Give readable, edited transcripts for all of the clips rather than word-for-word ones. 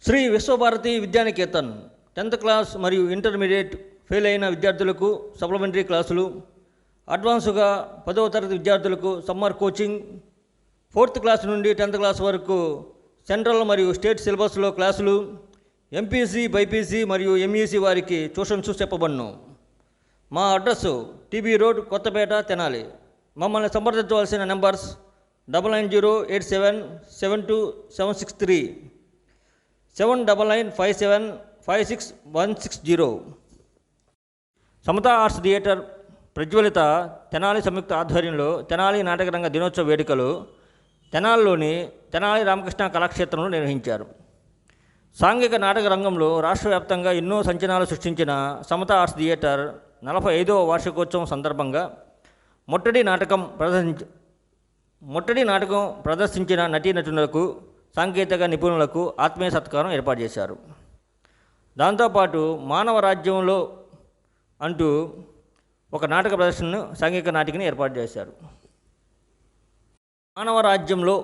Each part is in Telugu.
శ్రీ విశ్వభారతి విద్యానికేతన్ 10th క్లాస్ మరియు ఇంటర్మీడియట్ ఫెయిల్ అయిన విద్యార్థులకు సప్లిమెంటరీ క్లాసులు, అడ్వాన్స్గా 10వ తరగతి విద్యార్థులకు సమ్మర్ కోచింగ్, 4th క్లాస్ నుండి 10th క్లాస్ వరకు సెంట్రల్ మరియు స్టేట్ సిలబస్లో క్లాసులు, ఎంపీసీ, బైపీసీ మరియు ఎంఈసీ వారికి ట్యూషన్స్ చెప్పబడును. మా address TB road, Kothapeta, Tenali. మమ్మల్ని సంప్రదించవలసిన numbers 9908772763, 7995756160. Samatha arts theatre Prajwalitha Tenali సంయుక్త ఆధ్వర్యంలో తెనాలి నాటకరంగ దినోత్సవ వేడుకలు తెనాలిలోని తెనాలి రామకృష్ణ కళాక్షేత్రంలో నిర్వహించారు. సాంఘిక నాటక రంగంలో రాష్ట్ర వ్యాప్తంగా ఎన్నో సంచలనాలు సృష్టించిన సమతా ఆర్ట్స్ థియేటర్ 45వ వార్షికోత్సవం సందర్భంగా మొట్టడి నాటకం ప్రదర్శించిన నటీనటులకు, సాంకేతిక నిపుణులకు ఆత్మీయ సత్కారం ఏర్పాటు చేశారు. దాంతోపాటు మానవ రాజ్యంలో అంటూ ఒక నాటక ప్రదర్శనను, సాంఘిక నాటికని ఏర్పాటు చేశారు. మానవ రాజ్యంలో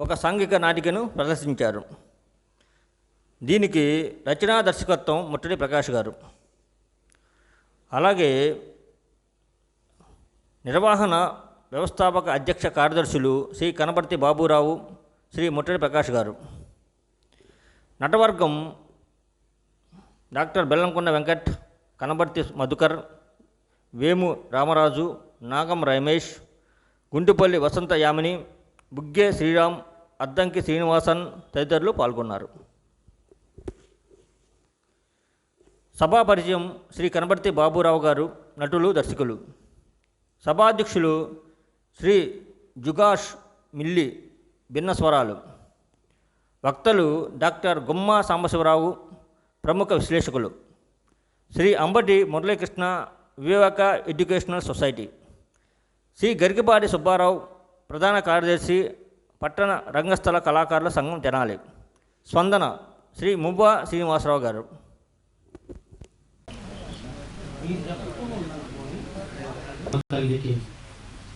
ఒక సాంఘిక నాటికను ప్రదర్శించారు. దీనికి రచనా దర్శకత్వం ముట్టడి ప్రకాష్ గారు, అలాగే నిర్వహణ వ్యవస్థాపక అధ్యక్ష కార్యదర్శులు శ్రీ కనపర్తి బాబురావు, శ్రీ ముట్టడి ప్రకాష్ గారు. నటవర్గం డాక్టర్ బెల్లంకొండ వెంకట్, కనపర్తి మధుకర్, వేము రామరాజు, నాగం రమేష్, గుంటుపల్లి వసంత యామిని, బుగ్గే శ్రీరామ్, అద్దంకి శ్రీనివాసన్ తదితరులు పాల్గొన్నారు. సభా పరిచయం శ్రీ కనపర్తి బాబురావు గారు, నటులు, దర్శకులు. సభాధ్యక్షులు శ్రీ జుగాష్ మిల్లి, భిన్న స్వరాలు. వక్తలు డాక్టర్ గుమ్మా సాంబశివరావు, ప్రముఖ విశ్లేషకులు. శ్రీ అంబటి మురళీకృష్ణ, వివేక ఎడ్యుకేషనల్ సొసైటీ. శ్రీ గరికపాటి సుబ్బారావు, ప్రధాన కార్యదర్శి, పట్టణ రంగస్థల కళాకారుల సంఘం తెనాలి. స్పందన శ్రీ ముబ్బా శ్రీనివాసరావు గారు.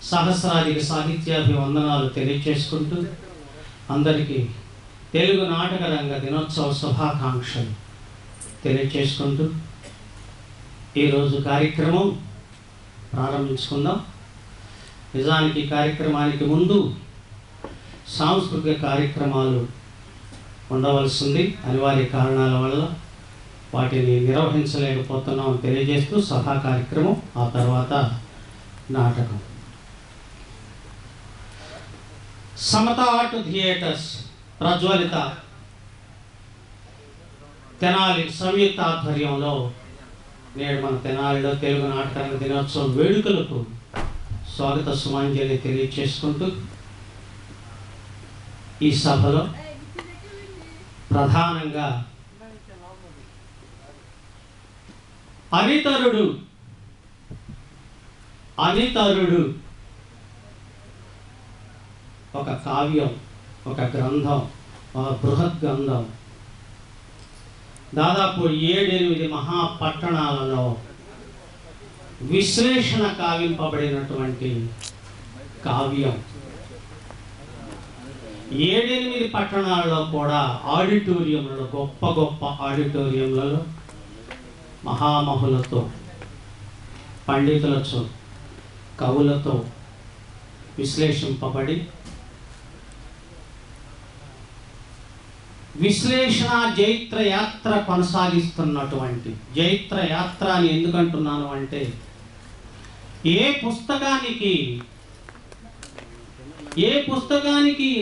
సహస్రాధిక సాహిత్యాభివందనాలు తెలియచేసుకుంటూ అందరికీ తెలుగు నాటక రంగ దినోత్సవ శుభాకాంక్షలు తెలియచేసుకుంటూ ఈరోజు కార్యక్రమం ప్రారంభించుకుందాం. నిజానికి కార్యక్రమానికి ముందు సాంస్కృతిక కార్యక్రమాలు ఉండవలసింది. అనివార్య కారణాల వల్ల వాటిని నిర్వహించలేకపోతున్నాం తెలియజేస్తూ సభా కార్యక్రమం, ఆ తర్వాత నాటకం. సమతా ఆర్ట్ థియేటర్స్ ప్రజ్వలిత తెనాలి సంయుక్త ఆధ్వర్యంలో నేడు మన తెనాలిలో తెలుగు నాటకరంగ దినోత్సవ వేడుకలకు స్వాగత సుమాంజలి తెలియచేసుకుంటూ ఈ సభలో ప్రధానంగా అనితరుడు ఒక కావ్యం, ఒక గ్రంథం, ఒక బృహత్ గ్రంథం. దాదాపు 7-8 మహాపట్టణాలలో విశ్లేషణ కావింపబడినటువంటి కావ్యం. 7-8 పట్టణాలలో కూడా ఆడిటోరియంలలో, గొప్ప గొప్ప ఆడిటోరియంలలో మహామహులతో, పండితులతో, కవులతో విశ్లేషింపబడి విశ్లేషణ జైత్ర యాత్ర కొనసాగిస్తున్నటువంటి, జైత్ర యాత్ర అని ఎందుకంటున్నాను అంటే ఏ పుస్తకానికి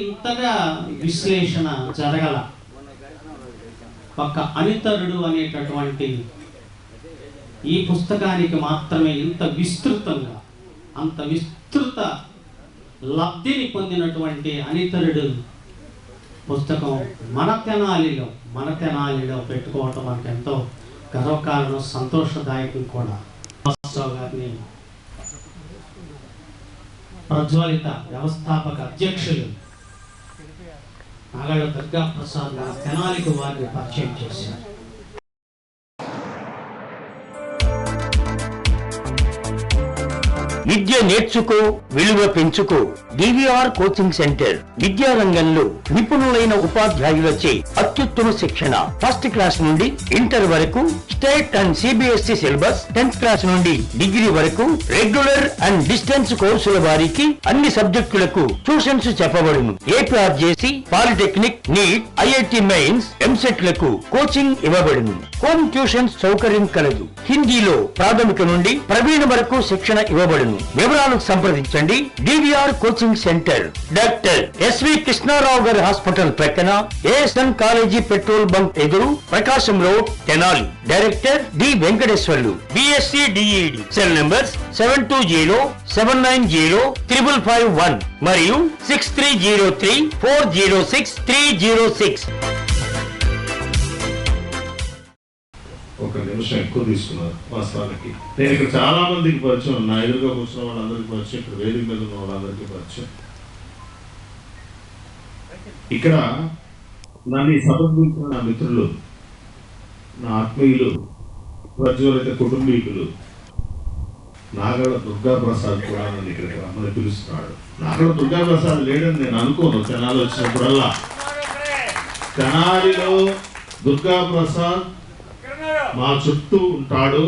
ఇంతగా విశ్లేషణ జరగల. ఒక అనితరుడు అనేటటువంటి ఈ పుస్తకానికి మాత్రమే ఇంత విస్తృతంగా, అంత విస్తృత లబ్ధిని పొందినటువంటి అనితరుడు పుస్తకం మన తెనాలిలో పెట్టుకోవటం మనకు ఎంతో గర్వకారణం, సంతోషదాయకం కూడా. గారిని ప్రజ్వలిత వ్యవస్థాపక అధ్యక్షులు నాగళ్ళ దుర్గా ప్రసాద్ గారు తెనాలికి వారిని పరిచయం చేశారు. విద్య నేర్చుకో, విలువ పెంచుకో. డివిఆర్ కోచింగ్ సెంటర్ విద్యారంగంలో నిపుణులైన ఉపాధ్యాయులచే అత్యుత్తమ శిక్షణ. ఫస్ట్ క్లాస్ నుండి ఇంటర్ వరకు state and CBSE syllabus, 10th class నుండి డిగ్రీ వరకు రెగ్యులర్ అండ్ డిస్టెన్స్ కోర్సుల వారికి అన్ని సబ్జెక్టులకు ట్యూషన్స్ చెప్పబడును. APRJC, polytechnic, NEET, IIT mains, EAMCET లకు కోచింగ్ ఇవ్వబడును. హోమ్ ట్యూషన్స్ సౌకర్యం కలదు. హిందీలో ప్రాథమిక నుండి ప్రవీణ వరకు శిక్షణ ఇవ్వబడును. వివరాలకు సంప్రదించండి. DVR coaching centre, doctor SV Krishnarao గారి హాస్పిటల్ ప్రక్కన, ఏఎస్ఎన్ కాలేజీ పెట్రోల్ బంక్ ఎదురు, Prakasam road, Tenali. Director D Venkateswarlu, BSc DEd. Cell numbers 7207905551 మరియు 6303406306. ఒక నిమిషం ఎక్కువ తీసుకున్నారు. వాస్తవానికి నేను ఇక్కడ చాలా మందికి పరిచయం, నా ఎదురుగా కూర్చున్న వాళ్ళందరికీ పరిచయం, ఇక్కడ వేదిక మీద ఉన్న వాళ్ళందరికీ పరిచయం. ఇక్కడ నన్ను ఈ సభకు పిలిచిన నా మిత్రులు, నా ఆత్మీయులు, ప్రజ్వలిత కుటుంబీకులు నాగళ్ళ దుర్గా ప్రసాద్ కూడా నన్ను ఇక్కడికి రమ్మని పిలుస్తున్నాడు. నాగళ్ళ దుర్గా ప్రసాద్ లేడని నేను అనుకోను. తెనాలి వచ్చినప్పుడల్లా తెనాలిలో దుర్గా ప్రసాద్ మా చుట్టూ ఉంటాడు.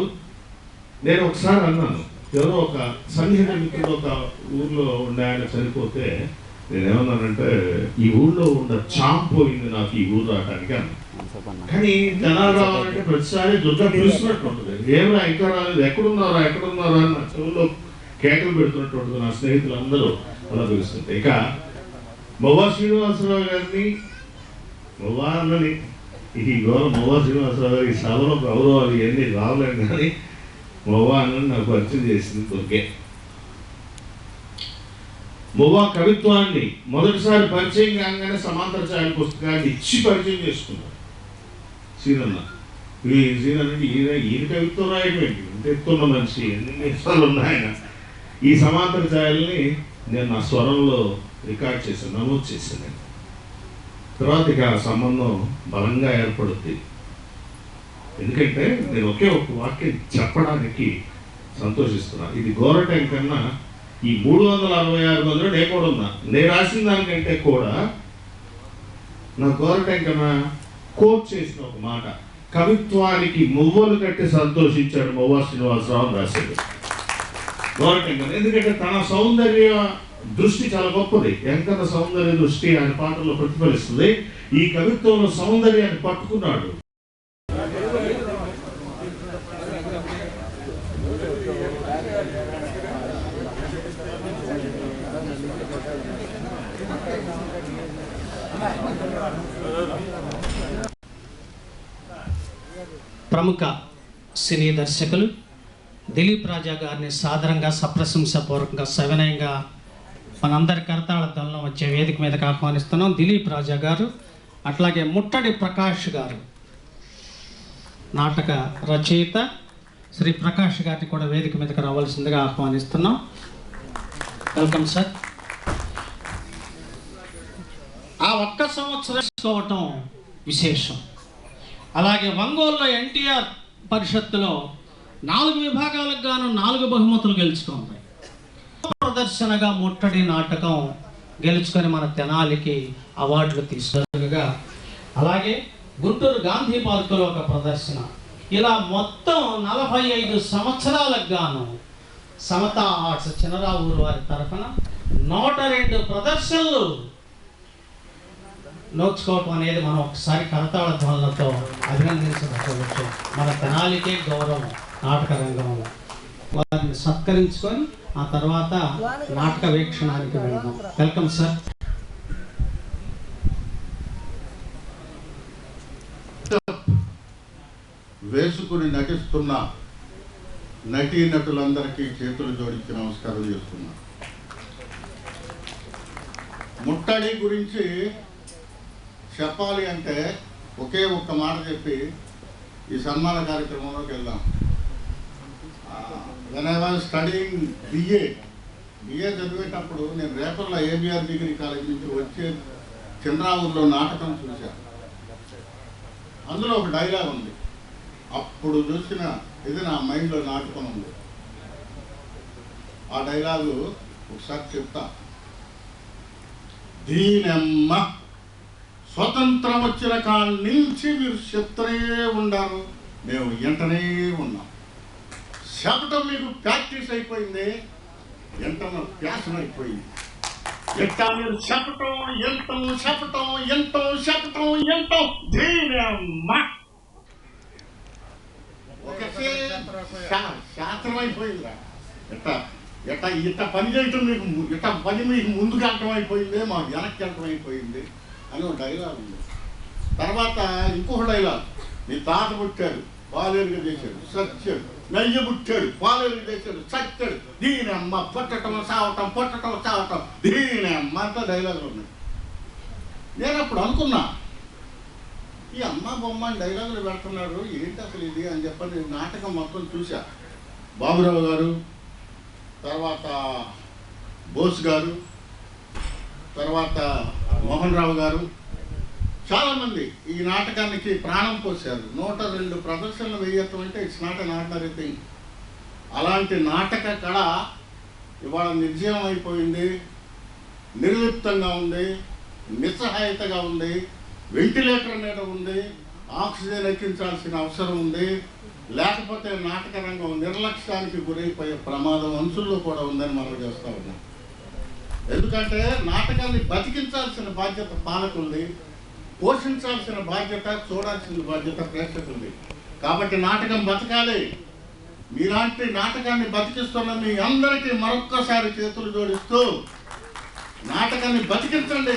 నేను ఒకసారి అన్నాను, ఎవరో ఒక సన్నిహిత మిత్రుడు ఒక ఊర్లో ఉండే ఆయన చనిపోతే నేనేమన్నానంటే, ఈ ఊళ్ళో ఉన్న చాంప్ పోయింది నాకు ఈ ఊరు రావడానికి అన్నా. కానీ తెనాలి రావాలంటే ప్రతిసారి దుర్గా పిలుస్తున్నట్టు ఉంటుంది. ఏమైనా ఇంకా రాలేదు, ఎక్కడున్నారా ఎక్కడున్నారా అని నా చెవుల్లో కేకలు పెడుతున్నట్టు ఉంటుంది. నా స్నేహితులందరూ అలా పిలుస్తుంటే ఇక మొవ్వా శ్రీనివాసరావు గారిని, మొవ్వా అన్నని, ఈ గౌరవ మొవ్వా శ్రీనివాసరావు గారి ఈ సభలో గౌరవాలు ఇవన్నీ రావలేను, కానీ మొవ్వా అన్నని నాకు పరిచయం చేసింది దుర్గే. మొవ్వా కవిత్వాన్ని మొదటిసారి పరిచయం కాగానే సమాంతర ఛాయల పుస్తకాన్ని ఇచ్చి పరిచయం చేసుకున్నాడు సీనన్న. ఈ సీనన్న ఈయన కవిత్వం రాయటమేంటి, ఇంత ఎత్తున్న మనిషి, ఎన్ని ఇష్టాలు ఉన్నాయన. ఈ సమాంతర ఛాయల్ని నేను నా స్వరంలో రికార్డ్ చేశాను, నమోదు చేశాను. తర్వాత ఇక ఆ సంబంధం బలంగా ఏర్పడుద్ది. ఎందుకంటే నేను ఒకే ఒక వాక్యం చెప్పడానికి సంతోషిస్తున్నాను. ఇది గోరటం కన్నా ఈ 366 మందిలో నేను కూడా ఉన్నా. నేను రాసిన దానికంటే కూడా నా గోరటం కన్నా కోట్ చేసిన ఒక మాట, కవిత్వానికి మువ్వలు కట్టి సంతోషించాడు మొవ్వా శ్రీనివాసరావు రాశాడు గోరటం కన్నా. ఎందుకంటే తన సౌందర్య దృష్టి చాలా గొప్పది. ఎంకన్న సౌందర్య దృష్టి ఆయన పాటల్లో ప్రతిఫలిస్తుంది. ఈ కవిత్వంలో సౌందర్యాన్ని పట్టుకున్నాడు. ప్రముఖ సినీ దర్శకులు దిలీప్ రాజా గారిని సాదరంగా సప్రశంసపూర్వకంగా సవినయంగా మనందరి కరతాళ దళం వచ్చే వేదిక మీదకి ఆహ్వానిస్తున్నాం. దిలీప్ రాజా గారు, అట్లాగే ముట్టడి ప్రకాష్ గారు, నాటక రచయిత శ్రీ ప్రకాష్ గారిని కూడా వేదిక మీదకి రావాల్సిందిగా ఆహ్వానిస్తున్నాం. Welcome sir. ఆ ఒక్క సంవత్సరం తీసుకోవటం విశేషం. అలాగే ఒంగోలులో ఎన్టీఆర్ పరిషత్తులో 4 విభాగాలకు గాను 4 బహుమతులు గెలుచుకుంది. ప్రదర్శనగా ముట్టడి నాటకం గెలుచుకొని మన తెనాలికి అవార్డులు తీసుకుగా, అలాగే గుంటూరు గాంధీ పార్కులో ఒక ప్రదర్శన, ఇలా మొత్తం 45 సంవత్సరాలకు గాను సమత ఆర్ట్స్ చినరావూరు వారి తరఫున 102 ప్రదర్శనలు నోచుకోవటం అనేది మనం ఒకసారి కరతాళ ధ్వనులతో అభినందించవచ్చు. మన తెనాలికే గౌరవం నాటక రంగంలో. వారిని సత్కరించుకొని ఆ తర్వాత నాటక వీక్షణానికి వెళ్దాం. Welcome sir. వేసుకుని నటిస్తున్న నటీనటులందరికీ చేతులు జోడించి నమస్కారం చేస్తున్నా. ముట్టడి గురించి చెప్పాలి అంటే ఒకే ఒక్క మాట చెప్పి ఈ సన్మాన కార్యక్రమంలోకి వెళ్దాం. When I was studying BA చదివేటప్పుడు నేను రేపల్లో ఏబిఆర్ డిగ్రీ కాలేజ్ నుంచి వచ్చే చంద్రావూరులో నాటకం చూశాను. అందులో ఒక డైలాగ్ ఉంది. అప్పుడు చూసిన ఇది నా మైండ్లో నాటుకొని ఉంది. ఆ డైలాగు ఒకసారి చెప్తా. దీనమ్మ స్వతంత్రం వచ్చిన కాడి నుంచి మీరు చెప్తూనే ఉండారు, మేము వెంటనే ఉన్నాం. చెప్పటం మీకు ప్రాక్టీస్ అయిపోయింది, ఎంటన ప్యాషన్ అయిపోయింది. ఎట్టా మీరు చెప్పటం ఎంటం దీనమ్మ ఒకసే శాస్త్రం అయిపోయిందిరా. ఇట్ట పని చేయటం మీకు ఇట్ట పని మీకు ముందుకు వెళ్ళటం అయిపోయింది, మాకు వెనక్కి వెళ్ళటం అయిపోయింది అని ఒక డైలాగ్ ఉంది. తర్వాత ఇంకొక డైలాగ్, నీ తాత పుట్టాడు పాలేరుగా చేశాడు సచ్చాడు, నయ్య పుట్టాడు పాలేరుగా చేశాడు సచ్చాడు, దీనమ్మ పొట్టటం సావటం దీనమ్మ అంతా డైలాగులు ఉన్నాయి. నేను అప్పుడు అనుకున్నా, ఈ అమ్మ బొమ్మ డైలాగులు పెడుతున్నాడు ఏంటి అసలు ఇది అని చెప్పని నాటకం మొత్తం చూశా. బాబురావు గారు, తర్వాత బోస్ గారు, తర్వాత మోహన్ రావు గారు, చాలామంది ఈ నాటకానికి ప్రాణం పోశారు. 102 ప్రదర్శనలు వేయటం అంటే it's not an ordinary thing. అలాంటి నాటక కళ ఇవాళ నిర్జీవం అయిపోయింది, నిర్లిప్తంగా ఉంది, నిస్సహాయతగా ఉంది, వెంటిలేటర్ మీద ఉంది, ఆక్సిజన్ ఎక్కించాల్సిన అవసరం ఉంది. లేకపోతే నాటక రంగం నిర్లక్ష్యానికి గురైపోయే ప్రమాదం అంచుల్లో కూడా ఉందని మనం చేస్తూ ఉన్నాం. ఎందుకంటే నాటకాన్ని బతికించాల్సిన బాధ్యత పాలకులది, పోషించాల్సిన బాధ్యత, చూడాల్సిన బాధ్యత ప్రేక్షకులది. కాబట్టి నాటకం బతకాలి. మీలాంటి నాటకాన్ని బతికిస్తున్న మీ అందరికీ మరొక్కసారి చేతులు జోడిస్తూ నాటకాన్ని బతికించండి,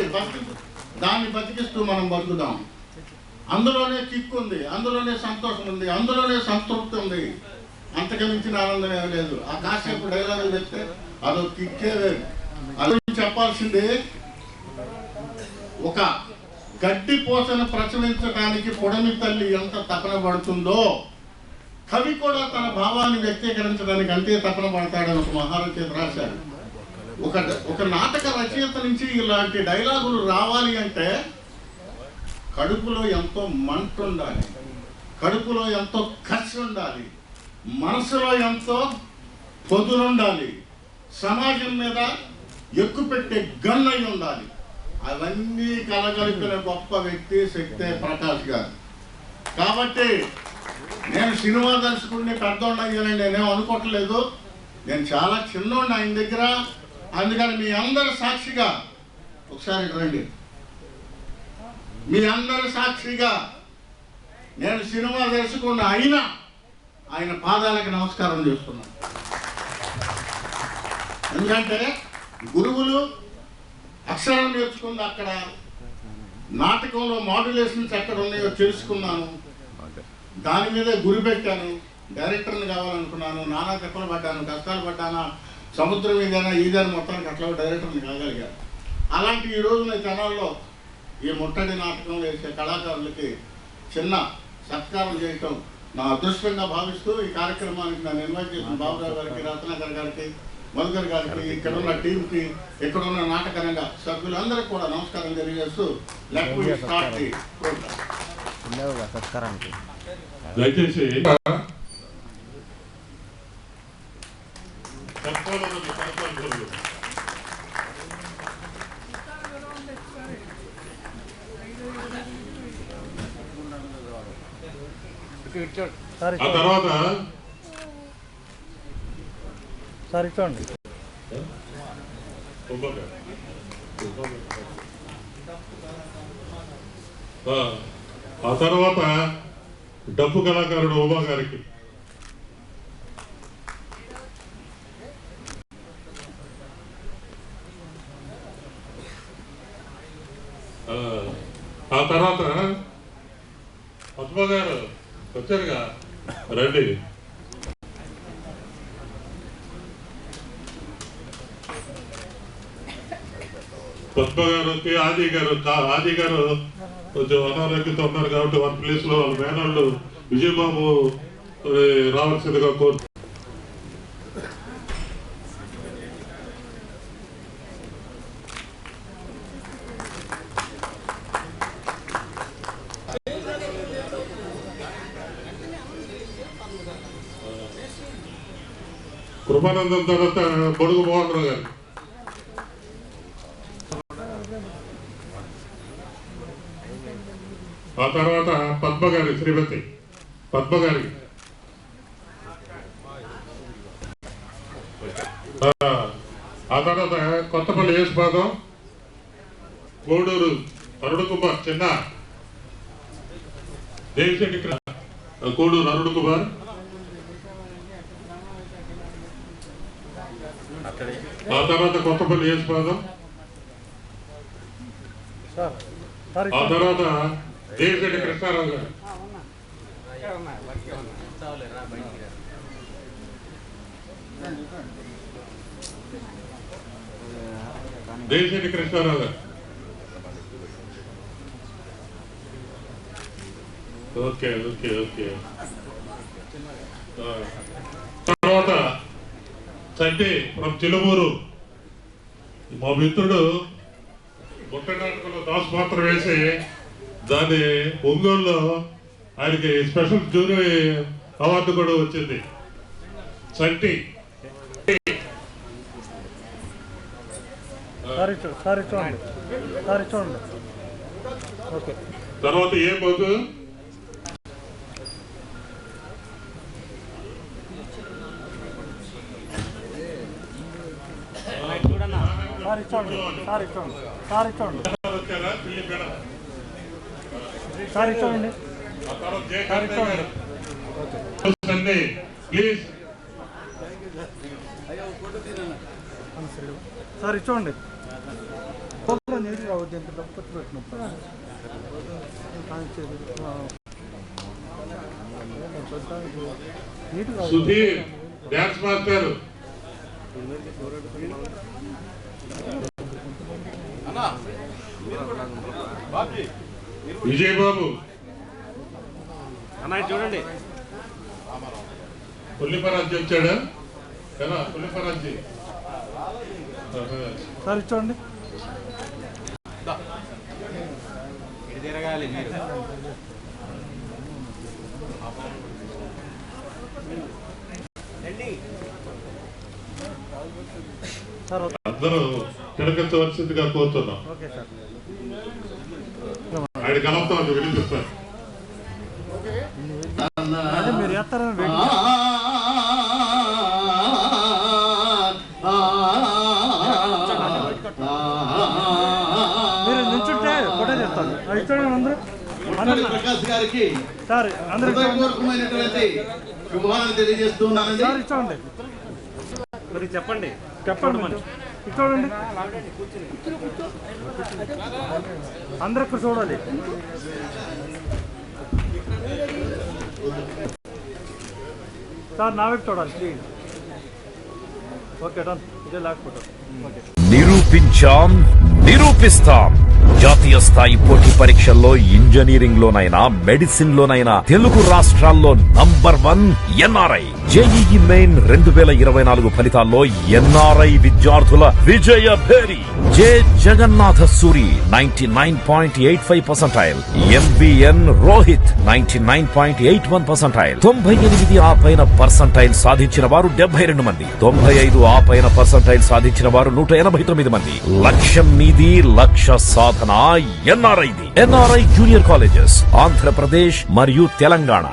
దాన్ని బతికిస్తూ మనం బతుకుదాం. అందులోనే కిక్ ఉంది, అందులోనే సంతోషం ఉంది, అందులోనే సంతృప్తి ఉంది. అంతకు మించిన ఆనందం ఏమీ లేదు. ఆ కాసేపు డైలాగులు చెప్తే అదో కిక్కే లేదు. అది చెప్పాల్సింది, ఒక గడ్డి పోసను ప్రచురించడానికి పొడమి తల్లి ఎంత తపన పడుతుందో కవి కూడా తన భావాన్ని వ్యక్తీకరించడానికి అంతే తపన పడతాడని ఒక మహారచయిత రాశాడు. ఒక నాటక రచయిత నుంచి ఇలాంటి డైలాగులు రావాలి అంటే కడుపులో ఎంతో మంట ఉండాలి, కడుపులో ఎంతో కసి ఉండాలి, మనసులో ఎంతో పొదులుండాలి, సమాజం మీద ఎక్కుపెట్టే గన్నై ఉండాలి. అవన్నీ కలగలిపిన గొప్ప వ్యక్తి శక్తే ప్రకాష్ గారు. కాబట్టి నేను సినిమా దర్శకుడిని పెద్దోడిని అయ్యానని నేనేం అనుకోవట్లేదు, నేను చాలా చిన్నోడిని ఆయన దగ్గర. అందుకని మీ అందరి సాక్షిగా ఒకసారి రండి, మీ అందరి సాక్షిగా నేను సినిమా దర్శకుడిని అయినా ఆయన పాదాలకు నమస్కారం చేస్తున్నాను. ఎందుకంటే గురువులు అక్షరం నేర్చుకుంది అక్కడ, నాటకంలో మాడ్యులేషన్స్ ఎక్కడ ఉన్నాయో తెలుసుకున్నాను, దాని మీద గురి పెట్టాను, డైరెక్టర్ని కావాలనుకున్నాను, నానా తిప్పలు పడ్డాను, కష్టాలు పడ్డానా, సముద్రం మీదైనా ఈదాని మొత్తానికి అట్లా డైరెక్టర్ని కాగలిగాను. అలాంటి ఈరోజు నేను ఛానల్లో ఈ ముట్టడి నాటకంలో వేసే కళాకారులకి చిన్న సత్కారం చేయటం నా అదృష్టంగా భావిస్తూ ఈ కార్యక్రమానికి నన్ను ఇన్వైట్ చేసిన బాబురావు గారికి, రత్నాకర్ గారికి, మధుకర్ గారికి, ఇక్కడ ఉన్న టీంకి, ఇక్కడ ఉన్న నాటక రంగ సభ్యులందరికీ కూడా నమస్కారం తెలియజేస్తూ let me start the programme. దయచేసి ఆ తర్వాత సార్ చూడండి, ఆ తర్వాత డప్పు కళాకారుడు ఓబా గారికి, ఆ తర్వాత పద్మ గారు వచ్చారుగా, రండి. పద్మ గారు, ఆది గారు కొంచెం అనారోగ్యంతో ఉన్నారు కాబట్టి వన్ ప్లేస్ లో వాళ్ళ మేనళ్ళు విజయబాబు రావాల్సిందిగా కోరు. కృపానందం తర్వాత బొడుగు మోహన్ రావు గారు. ఆ తర్వాత పద్మ గారి, శ్రీమతి పద్మ గారి. ఆ తర్వాత కొత్తపల్లి యేసుపాదం, కోడూరు అరుణ్ కుమార్ చిన్న, దేవిశెట్టి కోడూరు అరుణ్ కుమార్, ఆ తర్వాత కొత్తపల్లి యేసుపాదం, ఆ తర్వాత దేవిశెట్టి కృష్ణారావు గారు. దేవిశెట్టి కృష్ణారావు గారు. Okay okay okay. తర్వాత చంటి ఫ్రమ్ చిలుమూరు, మా మిత్రుడు ముట్టనాటకంలో దాసు పాత్ర వేసి దాన్ని ఒంగోలులో ఆయనకి స్పెషల్ జ్యూరీ అవార్డు కూడా వచ్చింది. చంటి తర్వాత ఏం పోతు ప్లీజ్ సార్ ఇచ్చోండి. సుధీర్ డాన్స్ మాస్టర్, విజయ్ బాబు చూడండి. పుల్లిపరాజు వచ్చాడా? ఎలా పుల్లిపరాజు సార్ ఇచ్చోండి. అందరూ తిరగవలసిందిగా కోరుతున్నాం. ఆయన కలుపుతాం, వినిపిస్తారు. మీరు ఎత్తారని మీరు నిల్చుంటే ఫోటో చేస్తాను. ఇచ్చండి అందరూ. ప్రకాష్ గారికి సార్ అందరూ హృదయపూర్వకమైనటువంటి శుభాలను తెలియజేస్తున్నానండి. సార్ ఇచ్చండి. మరి చెప్పండి చెప్పండి. చూడండి అందరూ ఇక్కడ చూడాలి. సార్ నా వైపు చూడాలి ప్లీజ్. Okay done. ఇదే లేకపోతే నిరూపించాం, నిరూపిస్తాం. జాతీయ స్థాయి పోటీ పరీక్షల్లో ఇంజనీరింగ్ లోనైనా మెడిసిన్ లోనైనా తెలుగు రాష్ట్రాల్లో నంబర్ 1 ఎన్ఆర్ఐ. జేఈఈ మెయిన్ 2024 ఫలితాల్లో ఎన్ఆర్ఐ విద్యార్థుల విజయ భేరి. జె జగన్నాథ సూరి 99.85%, ఎంబిఎన్ రోహిత్ 99.81%, 98 ఆ పైన పర్సంటైల్ సాధించిన వారు 72 మంది, 95 ఆ పైన పర్సంటైల్ సాధించిన వారు 189 మంది. లక్ష్యం మీది, లక్ష్య సాధన ఎన్ఆర్ఐది. ఎన్ఆర్ఐ జూనియర్ కాలేజెస్ ఆంధ్రప్రదేశ్ మరియు తెలంగాణ.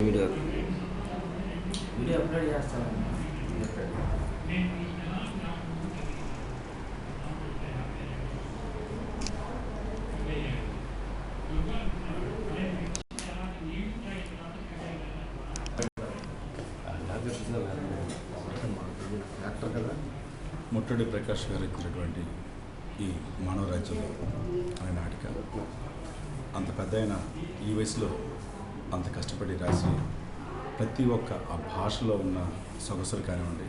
వీడియో అప్లోడ్ చేస్తాను. ముట్టడి ప్రకాష్ గారు ఇచ్చినటువంటి ఈ మానవ రాజ్యం అనే నాటిక అంత పెద్ద అయిన ఈ వయసులో అంత కష్టపడి రాసి ప్రతి ఒక్క ఆ భాషలో ఉన్న సొగసులు కానివ్వండి,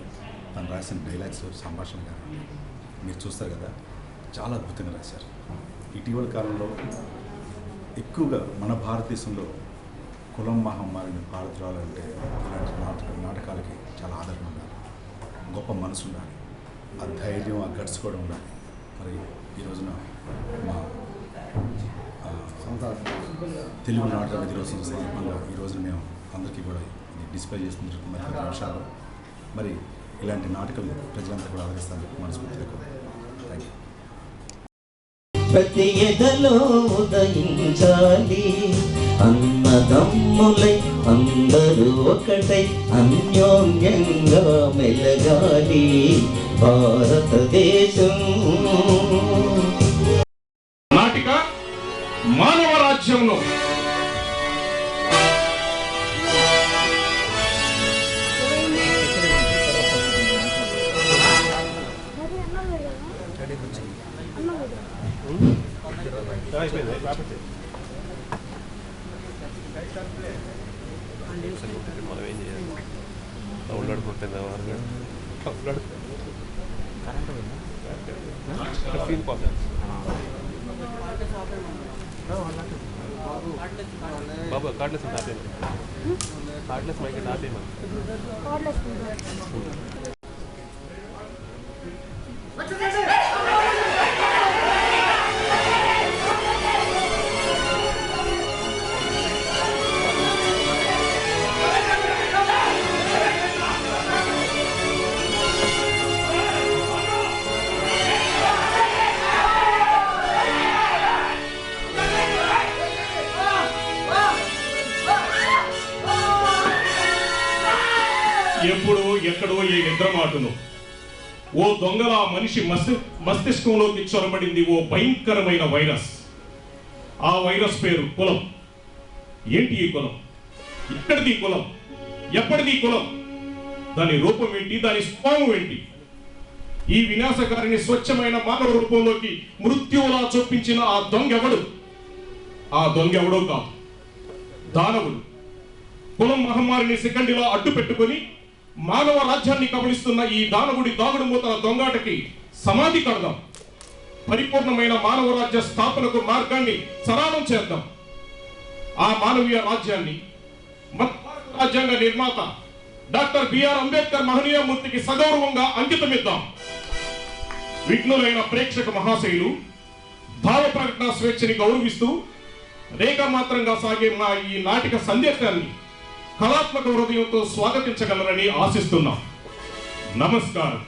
తను రాసిన డైలాగ్స్ సంభాషణ కానివ్వండి, మీరు చూస్తారు కదా, చాలా అద్భుతంగా రాశారు. ఇటీవల కాలంలో ఎక్కువగా మన భారతదేశంలో కులం మహమ్మారిని పారద్రోలాలంటే ఇలాంటి నాటకాలకి చాలా ఆదరణ ఉండాలి, గొప్ప మనసు ఉండాలి, ఆ ధైర్యం, ఆ గట్స్ కూడా ఉండాలి. మరి ఈ రోజున మా తెలుగు నాటక దినోత్సవం సందర్భంగా ఈ రోజున మేము అందరికీ కూడా ఇది డిస్ప్లే చేస్తున్న మరి 10 నిమిషాలు మరి ఇలాంటి నాటకాలు ప్రజలంతా కూడా ఆదరిస్తారని మనస్ఫూర్తిగా థ్యాంక్ యూ. ప్రతి ఎదలో ఉదయించాలి, అన్నదమ్ములై అందరూ ఒకటై అన్యోన్యంగా మెలగాలి భారతదేశం. నాటిక మానవ రాజ్యంలో మనం ఏం చేయాలి? డౌన్లోడ్ కొట్టిందా ఫీల్ పోతుంది బాబా. కార్డ్లెస్ ఆపేయండి, కార్డ్లెస్ మైక్ ఆపేయమని. ఎప్పుడు ఎక్కడో ఏ నిద్రమాటును ఓ దొంగల మనిషి మస్తిష్కంలోకి చొరబడింది ఓ భయంకరమైన వైరస్. ఆ వైరస్ పేరు కులం. ఏంటి ఈ కులం? ఎక్కడిది కులం? ఎప్పటిది కులం? దాని రూపం ఏంటి? దాని స్వభావం ఏంటి? ఈ వినాశకారిని స్వచ్ఛమైన మానవ రూపంలోకి మృత్యువులా చొప్పించిన ఆ దొంగెవడు? ఆ దొంగెవడో కాదు, దానవుడు. కులం మహమ్మారిని శిఖండిలో అడ్డు పెట్టుకుని మానవ రాజ్యాన్ని కబళిస్తున్న ఈ దానవుడి దాగుడు మూతల దొంగాటకి సమాధి కడదాం. పరిపూర్ణమైన మానవ రాజ్య స్థాపనకు మార్గాన్ని సరళం చేద్దాం. ఆ మానవీయ రాజ్యాన్ని రాజ్యాంగ నిర్మాత డాక్టర్ బిఆర్ అంబేద్కర్ మహనీయ మూర్తికి సగౌరవంగా అంకితమిద్దాం. విఘ్నులైన ప్రేక్షక మహాశయులు భావ ప్రకటన స్వేచ్ఛని గౌరవిస్తూ రేఖామాత్రంగా సాగే మా ఈ నాటిక సందేశాన్ని కళాత్మక హృదయంతో స్వాగతించగలరని ఆశిస్తున్నాం. నమస్కారం.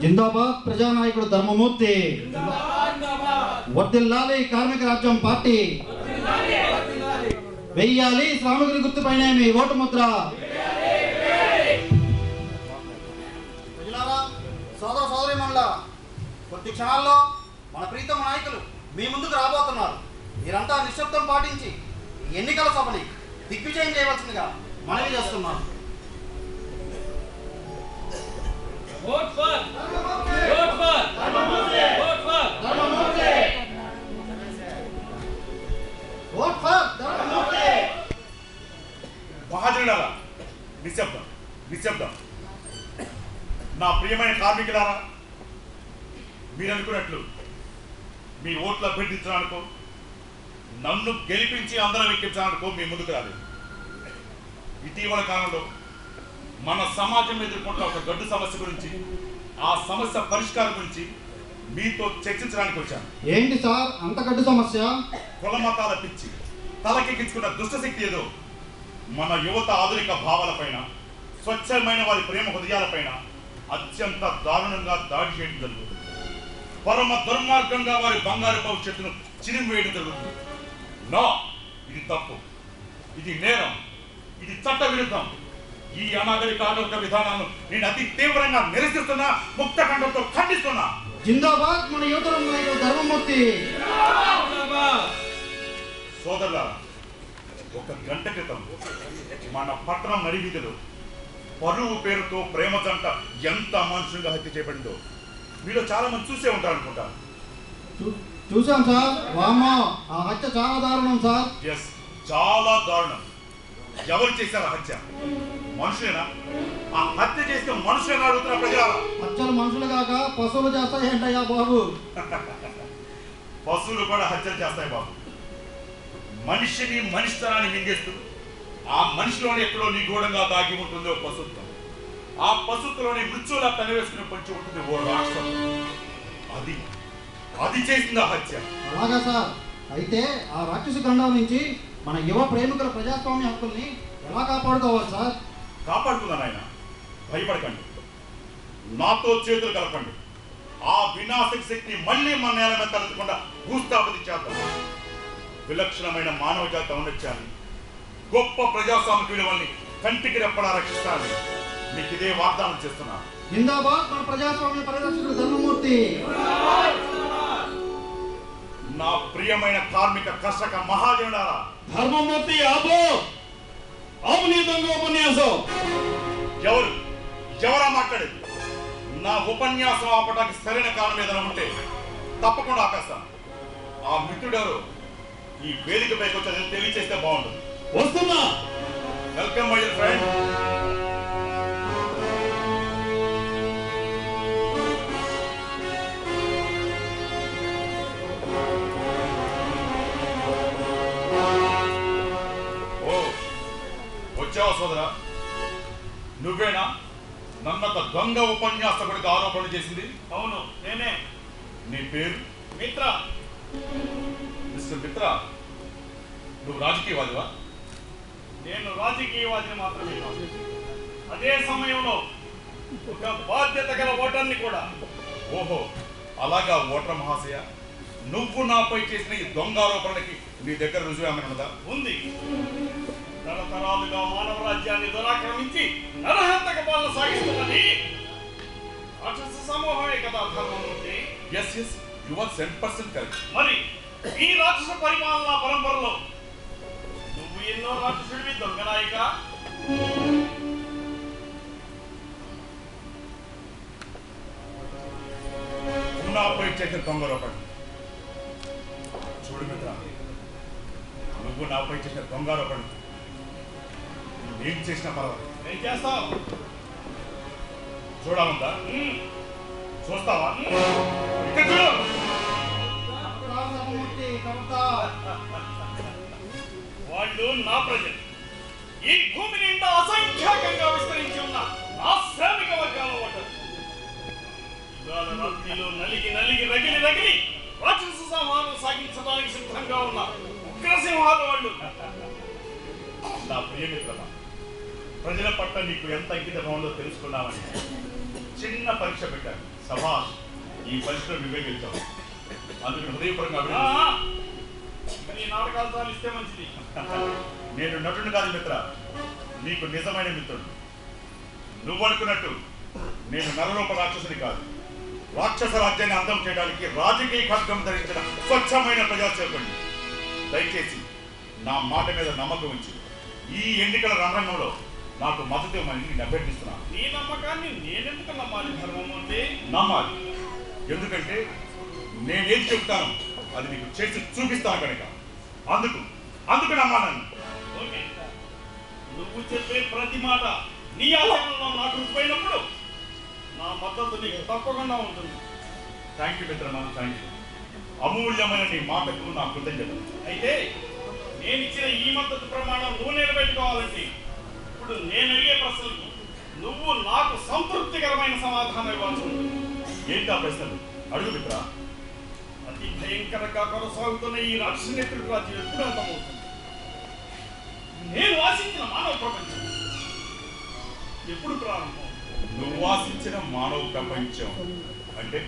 జిందాబాద్ ప్రజానాయకుడు ధర్మమూర్తి, వర్ధిల్లాలి కార్మిక రాజ్యం పార్టీ, వెయ్యాలి శ్రామికుని గుర్తుపైన మీ ఓటు ముద్ర. సోదర సోదరిమణుల కొద్ది క్షణాల్లో మన ప్రీతమ నాయకులు మీ ముందుకు రాబోతున్నారు. మీరంతా నిశ్శబ్దం పాటించి ఎన్నికల సభని దిగ్విజయం చేయవలసిందిగా మనవి చేస్తున్నాను. ఓట్ ఫర్ నిశ్శబ్దం, నిశ్శబ్దం. నా ప్రియమైన కార్మికులారా, మీరు అనుకున్నట్లు మీ ఓట్ల అభ్యర్థించడానికో నన్ను గెలిపించి అందరం ఎక్కించడానికో మీ ముందుకు రాలేదు. ఇటీవల కాలంలో మన సమాజం ఎదుర్కొంటున్న ఒక గడ్డు సమస్య గురించి, ఆ సమస్య పరిష్కారం గురించి మీతో చర్చించడానికి వచ్చాను. ఏంటి సార్ అంత గడ్డు సమస్య? కుల మతాల పిచ్చి తలకెక్కించుకున్న దుష్టశక్తి ఏదో మన యువత ఆధునిక భావాలపైన, స్వచ్ఛమైన వారి ప్రేమ హృదయాలపైన అత్యంత దారుణంగా దాడి చేయడం జరుగుతుంది. పరమ దుర్మార్గంగా వారి బంగారు భవిష్యత్తును చిరిమివేయడం జరుగుతుంది. నో, ఇది తప్పు, ఇది నేరం, ఇది చట్ట విరుద్ధం. ఈ అనాగరిక ఆలోచన విధానాలను నేను అతి తీవ్రంగా నిరసిస్తున్నా, ముక్త కంఠంతో ఖండిస్తున్నా. జిందాబాద్ మన యువత నాయకుడు ధర్మమూర్తి. సోదరులారా, ఒక గంట క్రితం మన పట్టణం నడివీధిలో పరువు పేరుతో ప్రేమ జంట ఎంత అమానుషంగా హత్య చేయబడిందో మీలో చాలా మంది చూసే ఉంటారనుకుంటారు. చూసాం సార్. వామ్మో, ఆ హత్య చాలా దారుణం సార్. ఎస్, చాలా దారుణం. ఎవరు చేశారు ఆ హత్య? మనుషులేనా? ఆ హత్య చేస్తే మనుషులేనా అడుగుతున్న ప్రజల? హత్యలు మనుషులు కాక పశువులు చేస్తాయేంటయ్యా బాబు? పశువులు కూడా హత్యలు చేస్తాయి బాబు. మనిషిని మనిషితనాన్ని మింగేస్తూ ఆ మనిషిలోనే ఎక్కడో నిగూఢంగా దాగి ఉంటుంది ఓ పశుత్వం. ఆ పశుత్వంలోని మృత్యువులా తనివేసుకుని పొంచి ఉంటుంది ఓ రాక్షసం. అది చేసింది ఆ హత్య. అలాగా సార్. అయితే ఆ రాక్షస గండం నుంచి మన యువ ప్రేమికుల ప్రజాస్వామ్య హక్కుల్ని ఎలా కాపాడుకోవాలి సార్? కాపాడుతున్నాను ఆయన, భయపడకండి. నాతో చేతులు కలపండి. ఆ వినాశక శక్తి మళ్ళీ మన నేల మీద తలెత్తకుండా భూస్థాపతి చేద్దాం. విలక్షణమైన మానవ జాతి ఔన్నత్యాన్ని, గొప్ప ప్రజాస్వామిక విలువల్ని కంటికి రెప్పలా రక్షిస్తానని మీకు ఇదే వాగ్దానం చేస్తున్నాను. జిందాబాద్ మన ప్రజాస్వామ్య పరిరక్షకుడు ధర్మమూర్తి. నా ప్రియమైన కార్మిక కర్షక మహాజనులారా, ధర్మమూర్తి ఆపు, ఆపు నీ దొంగ ఉపన్యాసం. ఎవరా మాట్లాడేది? నా ఉపన్యాసం ఆపడానికి సరైన కారణం ఏదైనా ఉంటే తప్పకుండా ఆపేస్తాను. ఆ మిత్రుడెవరు ఈ వేదిక పైకి వచ్చి తెలియచేస్తే బాగుంటుంది. వస్తున్నా. Welcome my friend. వచ్చావా సోదరా? నువ్వేనా నన్నొక దొంగ ఉపన్యాసకుడికి ఆరోపణలు చేసింది? అవును, నేనే. నీ పేరు? మిత్ర. మిస్టర్ మిత్ర, నువ్వు రాజకీయవాదివా? నేను రాజకీయవాదిని మాత్రమే కాదు, అదే సమయంలో ఒక బాధ్యత గల ఓటర్ని కూడా. ఓహో, అలాగా ఓటర్ మహాశయ. నువ్వు నాపై చేసిన ఈ దొంగ ఆరోపణలకి నీ దగ్గర రుజువు ఏమైనా ఉన్నదా? ఉంది. తరతరాలుగా మానవ రాజ్యాన్ని దురాక్రమించి నరహంతక పాలన సాగిస్తున్నది రాక్షస సమూహమే కదా ధర్మమూర్తి. Yes yes, you are 100% correct. మరి ఈ రాక్షస పరిపాలనా పరంపరలో నువ్వు ఎన్నో రాక్షసుడివి దొంగనాయిక. నాపై చేసిన దొంగ ఆరోపణ చూడు మిత్ర, నువ్వు నాపై చేసిన దొంగ ఆరోపణ ఏం చేసినా పర్వాలేదు. ఏం చేస్తావు? చూడాలందా? చూస్తావా? ఇక్కడ చూడు. వాళ్ళు నా ప్రజలు. ఈ భూమి నిండా అసంఖ్యాకంగా విస్తరించి ఉన్న నా శ్రామిక వర్గాల ఓటరు. ఇవాళ రాత్రిలో నలిగి నలిగి రగిలి రగిలి రాక్షస సంహారం సాగించడానికి సిద్ధంగా ఉన్న ఉగ్రసింహాలు వాళ్ళు. నా ప్రియమిత్రమా, ప్రజల పట్ల నీకు ఎంత అంకితం ఉందో తెలుసుకున్నామని చిన్న పరీక్ష పెట్టాను. సభాష్, ఈ పరీక్షలో నువ్వే గెలిచావు. అందుకు హృదయపూర్వకంగా నీ నాటకాలు సాధిస్తే మంచిది. నేను నటుడు కాదు మిత్ర, నీకు నిజమైన మిత్రుడు. నువ్వు అనుకున్నట్టు నేను నరరూప రాక్షసుని కాదు. రాక్షస రాజ్యాన్ని అంతం చేయడానికి రాజకీయ ఖడ్గం ధరించిన స్వచ్ఛమైన ప్రజాసేవకుడిని. దయచేసి నా మాట మీద నమ్మకం ఉంచి ఈ ఎన్నికల రణరంగంలో నాకు మద్దతు ఇవ్వమని నేను అభ్యర్థిస్తున్నాను. నీ నమ్మకాన్ని నేనెందుకు నమ్మాలి ధర్మమూర్తి? నమ్మాలి, ఎందుకంటే నేనేం చెప్తాను అది నీకు చేసి చూపిస్తాను కనుక. అందుకు నమ్మాను. ఓకే, నువ్వు చెప్పే ప్రతి మాట నీ ఆచరణలో నాకు రుచిపోయినప్పుడు నా మద్దతు నీకు తప్పకుండా ఉంటుంది. థ్యాంక్ యూ మిత్రమా, థ్యాంక్ యూ. అమూల్యమైన నీ మాటకు నా కృతజ్ఞతలు. అయితే నేను ఇచ్చిన ఈ మద్దతు ప్రమాణం నువ్వు నిలబెట్టుకోవాలంటే ఇప్పుడు నేను అడిగే ప్రశ్నలకు నువ్వు నాకు సంతృప్తికరమైన సమాధానం ఇవ్వాల్సి ఉంటుంది. ఏంటి ఆ ప్రశ్నలు? అడుగు మిత్ర. అతి భయంకరంగా కొనసాగుతున్న ఈ రాక్షస నేతృత్వ రాజ్యం ఎప్పుడు అంతమవుతుంది? నేను ఆశించిన మానవ ప్రపంచం ఎప్పుడు ప్రారంభం? నువ్వు ఆశించిన మానవ ప్రపంచం అంటే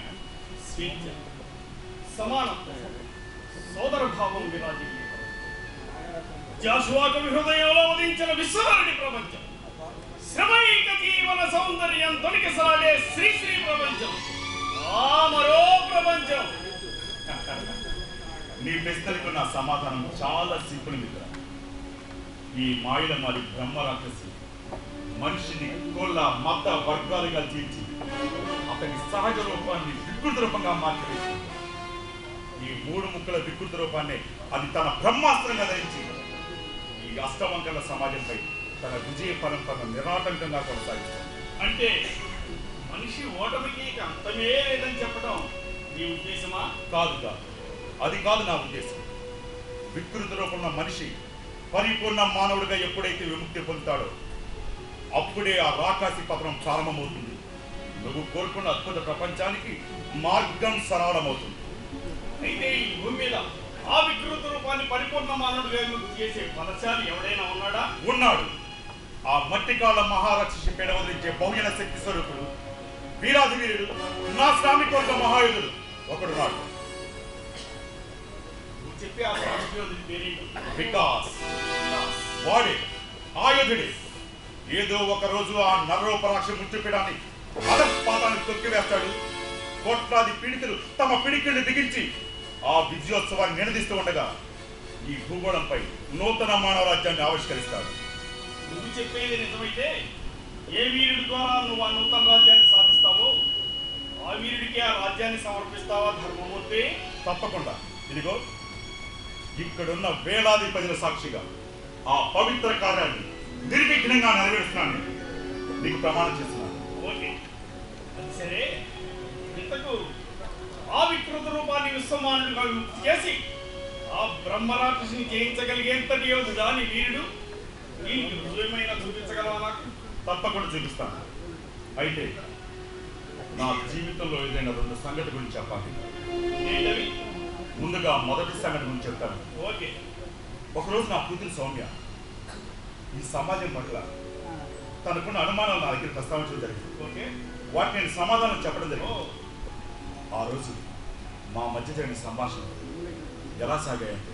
స్వేచ్ఛ, సమానత్వం, సోదర భావం విరాజిల్లే జాషువా కవి హృదయంలో ఉదయించిన విశ్వనాడి ప్రపంచం, శ్రమైక జీవన సౌందర్యం తొణికిసలాడే శ్రీశ్రీ ప్రపంచం, ఆ మరో ప్రపంచం. నీ ప్రశ్నలకు నా సమాధానం చాలా సింపుల్ మిత్ర. ఈ మాయల మరి బ్రహ్మ రాక్షసి మనిషిని కోళ్ళ మత వర్గాలుగా తీర్చి అతని సహజ రూపాన్ని వికృత రూపంగా మార్చివేసింది. ఈ 3 ముక్కల వికృత రూపాన్ని అది తన బ్రహ్మాస్త్రంగా ధరించి ఈ అష్టవంకల సమాజంపై తన విజయ పరంపరను నిరాటంకంగా కొనసాగిస్తుంది. అంటే మనిషి ఓటమికి అంతమే లేదని చెప్పడం నీ ఉద్దేశమా? కాదు కాదు, అది కాదు నా ఉద్దేశం. వికృత రూపంలో మనిషి పరిపూర్ణ మానవుడిగా ఎప్పుడైతే విముక్తి పొందుతాడో అప్పుడే ఆ రాకాసి పతనం ప్రారంభమవుతుంది. నువ్వు కోరుకున్న అద్భుత ప్రపంచానికి మార్గం సరళమవుతుంది. అయితే ఈ భూమి మీద ఆ వికృత రూపాన్ని పరిపూర్ణ మానవుడిగా విముక్తి చేసే ఫలశాలి ఎవడైనా ఉన్నాడా? ఉన్నాడు. ఆ మట్టికాల మహారాక్షసి పేడ వదిలించే బహుజన శక్తి స్వరూపుడు, వీరాధి వీరుడు, నా శ్రామిక వర్గ మహాయుధుడు ఒకడున్నాడు. నువ్వు చెప్పే ఆ శ్రామిక యోధుడి పేరేంటి? వికాస్. వాడే ఆయుధుడే ఏదో ఒక రోజు ఆ నరరూపరాక్ష ముట్టుపీడాన్ని అధపాతాన్ని తొక్కివేస్తాడు. కోట్లాది పీడితులు తమ పిడికిళ్లు బిగించి ఆ విజయోత్సవాన్ని నినదిస్తూ ఉండగా ఈ భూగోళంపై నూతన మానవ రాజ్యాన్ని ఆవిష్కరిస్తాడు. నువ్వు చెప్పేది నిజమైతే ఏ వీరుడి ద్వారా నువ్వు ఆ నూతన రాజ్యాన్ని సాధిస్తావో ఆ వీరుడికి ఆ రాజ్యాన్ని సమర్పిస్తావా ధర్మమూర్తి? తప్పకుండా. ఇదిగో ఇక్కడున్న వేలాది ప్రజల సాక్షిగా ఆ పవిత్ర కార్యాన్ని నిర్విఘ్నంగా నెరవేరుస్తున్నాను. నీకు ప్రమాణం చేస్తున్నాను. ఓకే, అది సరే. ఇంతకు ఆ వికృత రూపాన్ని విశ్వమానుడిగా విముక్తి చేసి ఆ బ్రహ్మరాక్షసిని జయించగలిగేంతటి యోధుడా నీ వీరుడు? దీనికి రుజువేమైనా చూపించగలవా నాకు? తప్పకుండా చూపిస్తాను. అయితే నా జీవితంలో ఏదైనా 2 సంగతి గురించి చెప్పాలి. ఏంటవి? ముందుగా మొదటి సంగతి గురించి చెప్తాను. ఓకే. ఒకరోజు నా కూతురు సౌమ్య ఈ సమాజం పట్ల తనకున్న అనుమానాలు నా దగ్గర ప్రస్తావించడం జరిగింది. ఓకే. వాటిని నేను సమాధానం చెప్పడం జరిగింది. ఆ రోజు మా మధ్య జరిగిన సంభాషణ ఎలా సాగాయంటే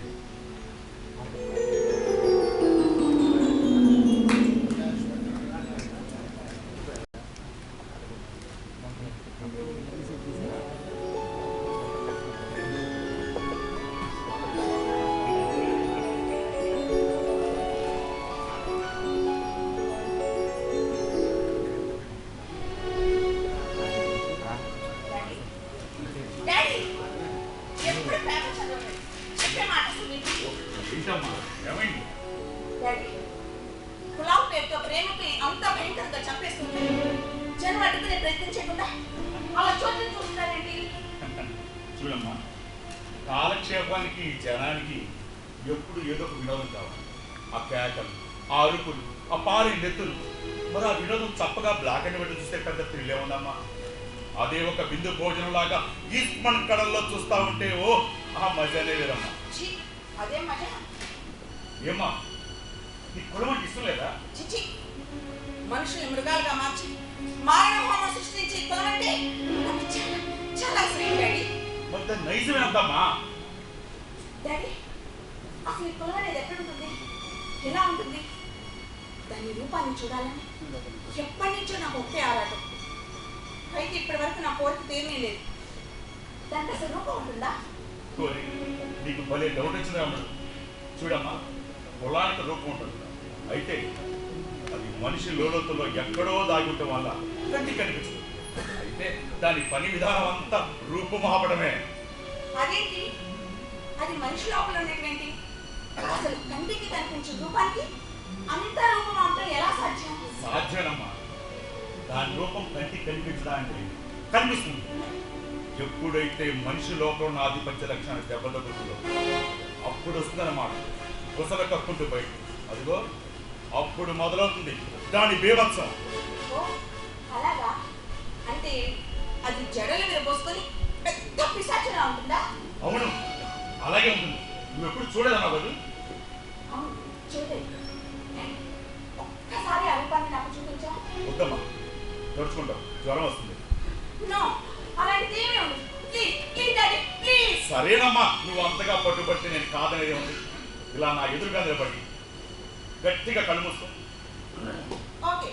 చూడమ్మా, కాలక్షేపానికి జనానికి ఎప్పుడు ఏదో ఒక వినోదం కావాలి. ఆ కేకలు, ఆ అరుపులు, ఆ పారే నెత్తులు, మరి ఆ వినోదం చప్పగా బ్లాక్ అండ్ వైట్ చూస్తే పెద్ద థ్రిల్ ఏముందమ్మా. అదే ఒక బిందు భోజనం లాగా ఈస్మన్ కడల్లో చూస్తా ఉంటే ఓ ఆ మజానే వేరమ్మా. ఏమ్మా, నీ కులం అంటే ఇష్టం లేదా? మనుషులు మృగాలుగా మార్చి మారణ హోమం సృష్టించి కొనంటే చాలా అసలు డాడీ. మరి దాని నైజమే అంతమ్మా. డాడీ, అసలు ఈ కులం అనేది ఎక్కడ ఉంటుంది, ఎలా ఉంటుంది? దాని రూపాన్ని చూడాలని ఎప్పటి నుంచో నాకు ఒకే ఆరాటం. అయితే ఇప్పటి వరకు నా కోరిక తీరనే లేదు. దానికి అసలు రూపం ఉంటుందా? నీకు భలే డౌట్ వచ్చిందా ఉండదు. చూడమ్మా, కులానికి రూపం ఉంటుంది. అయితే అది మనిషి లోతుల్లో ఎక్కడో దాగి ఉండటం వల్ల కంటికి కనిపిస్తుంది. అయితే దాని పని విధానం అంతా రూపుమాపడమే. అదేంటి? అది మనిషి లోపల ఉన్నటువంటి అసలు కంటికి కనిపించే రూపానికి అంత రూపమాంతం ఎలా సాధ్యం? సాధ్యమమ్మా. దాని రూపం కంటికి కనిపించడానికి కనిపిస్తుంది. ఎప్పుడైతే మనిషి లోపల ఉన్న ఆధిపత్య లక్షణాలు దెబ్బతగుతుందో అప్పుడు వస్తుందన్నమాట. కుసల కక్కుంటూ బయట అదిగో అప్పుడు మొదలవుతుంది దాని బీభత్సం. అలాగా? అంటే అది జడల మీద పోసుకొని పెద్ద పిశాచంలా ఉంటుందా? అవును, అలాగే ఉంటుంది. నువ్వు ఎప్పుడు చూడలేదన్నా కదా? అవును, చూడలేదు. ఒక్కసారి ఆ రూపాన్ని నాకు చూపించా? వద్దమ్మా, నడుచుకుంటావు, జ్వరం వస్తుంది. నో, అలాంటిది ఏమీ ఉండదు. Please please daddy please. సరేనమ్మా, నువ్వు అంతగా పట్టుబడితే నేను కాదనేది ఉంది. ఇలా నా ఎదురుగా నిలబడి గట్టిగా కళ్ళు మూసుకో. ఓకే.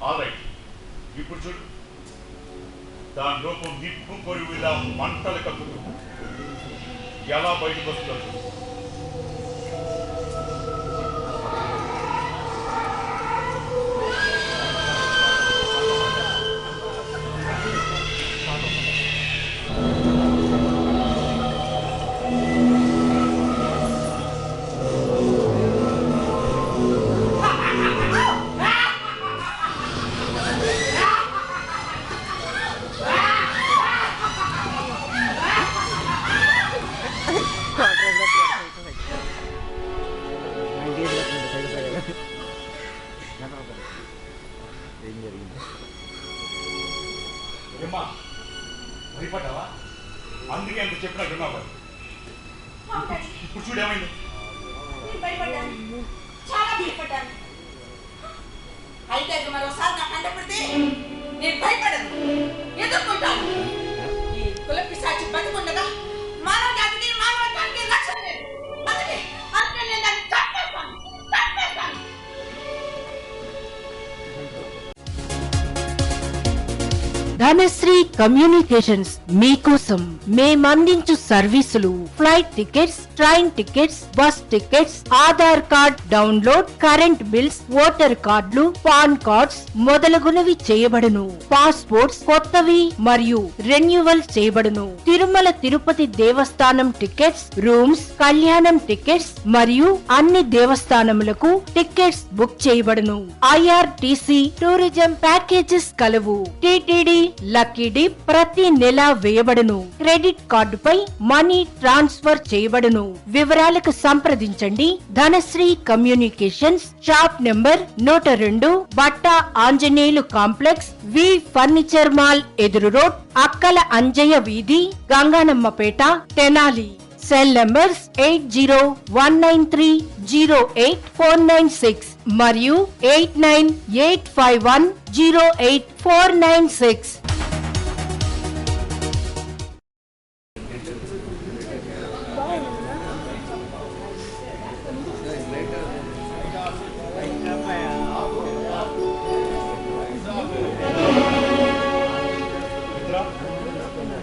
All right. ఇప్పుడు చూడు, దాని రూపం నిప్పు కొరువు ఇలా మంటలు కక్కుతూ ఎలా బయటకు వస్తుందో చూడు. ఏమ్మా, భయపడ్డావా? అందుకే ఎంత చెప్పినా విన్నావు. ఇప్పుడు చూడేమైంది? నేను భయపడ్డాను, చాలా భయపడ్డాను. అయితే మరోసారి నాకు కంటపడితే నేను భయపడను, ఎదుర్కొంటాను. ఈ కుల పిశాచి బతికుండగా మానవ జాతికి మానవత్వానికి రక్షణ లేదు. అందుకే నేను దాన్ని చంపేస్తాను. ధనశ్రీ కమ్యూనికేషన్స్ మీకోసం మేమందించు సర్వీసులు flight tickets, train tickets, bus tickets, Aadhaar card download, current bills, voter కార్డులు, పాన్ కార్డ్స్ మొదలగునవి చేయబడును. పాస్పోర్ట్స్ కొత్తవి మరియు రెన్యువల్ చేయబడును. తిరుమల తిరుపతి దేవస్థానం టికెట్స్, రూమ్స్, కళ్యాణం టికెట్స్ మరియు అన్ని దేవస్థానములకు టికెట్స్ బుక్ చేయబడును. IRTC టూరిజం ప్యాకేజెస్ కలవు. టిటిడి లక్కీ డిప్ ప్రతి నెల వేయబడును. క్రెడిట్ కార్డుపై మనీ ట్రాన్స్ఫర్ చేయబడును. వివరాలకు సంప్రదించండి. Dhanasri communications, shop number 102, Batta Anjaneyulu complex, V furniture mall ఎదురు రోడ్, అక్కల అంజయ్య వీధి, గంగానమ్మపేట, తెనాలి. సెల్ నంబర్స్ 8019308496 మరియు 8985108496.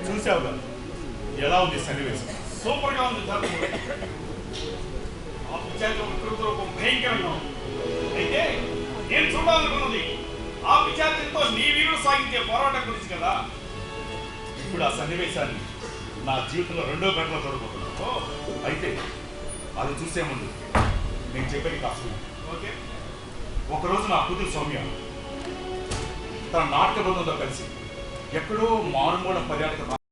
చూసావుగా ఎలా ఉంది సన్నివేశం? సూపర్ గా ఉంది సార్. ఆ పిచ్చాచి రూపం భయంకరంగా ఉంది. అయితే నేను చూడాలనుకున్నది ఆ పిచ్చాచితో నీ వీరుడు సాగించే పోరాటం గురించి కదా. ఇప్పుడు ఆ సన్నివేశాన్ని నా జీవితంలో రెండో గంటలో చూడబోతున్నాను. అయితే అది చూసే ముందు నేను చెప్పేది కాస్త ఓకే. ఒకరోజు నా కూతురు సౌమ్య తన నాటక బృందంతో కలిసి ఎక్కడో మారుమూల పర్యాటక